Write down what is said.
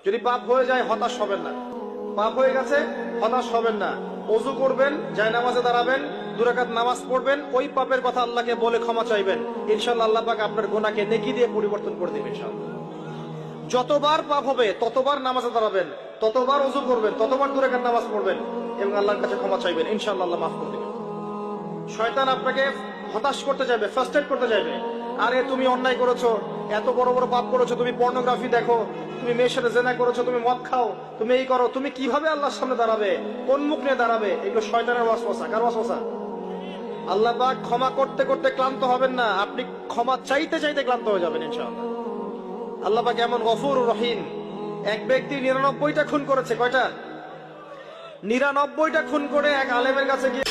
যদি পাপ হয়ে যায় হতাশ হবেন না, পাপ হয়ে গেছে হতাশ হবেন না। ওযু করবেন, জায়নামাজে দাঁড়াবেন, 2 রাকাত নামাজ পড়বেন, ওই পাপের কথা আল্লাহকে বলে ক্ষমা চাইবেন। ইনশাআল্লাহ আল্লাহ পাক আপনার গুনাহকে নেকি দিয়ে পরিবর্তন করে দিবেন ইনশাআল্লাহ। যতবার পাপ হবে ততবার নামাজে দাঁড়াবেন, ততবার ওযু করবেন, ততবার 2 রাকাত নামাজ পড়বেন এবং আল্লাহর কাছে ক্ষমা চাইবেন। ইনশাআল্লাহ আল্লাহ মাফ করে দিবেন। শয়তান আপনাকে হতাশ করতে যাবে, ফ্রাস্ট্রেট করতে যাবে। আরে তুমি অন্যায় করেছো, এত বড় বড় পাপ করেছো, তুমি পর্নোগ্রাফি দেখো, তুমি মেয়ের সাথে জেনা করেছো, তুমি মদ খাও, তুমি এই করো, তুমি কিভাবে আল্লাহর সামনে দাঁড়াবে, কোন মুখ নিয়ে দাঁড়াবে? এগুলো শয়তানের ওয়াসওয়াসা। কার ওয়াসওয়াসা? আল্লাহ পাক ক্ষমা করতে করতে ক্লান্ত হবেন না, আপনি ক্ষমা চাইতে চাইতে ক্লান্ত হয়ে যাবেন ইনশাআল্লাহ। আল্লাহ পাক এমন গফুর রহিম। এক ব্যক্তি 99টা খুন করেছে, কয়টা? 99টা খুন করে এক আলেমের কাছে গিয়ে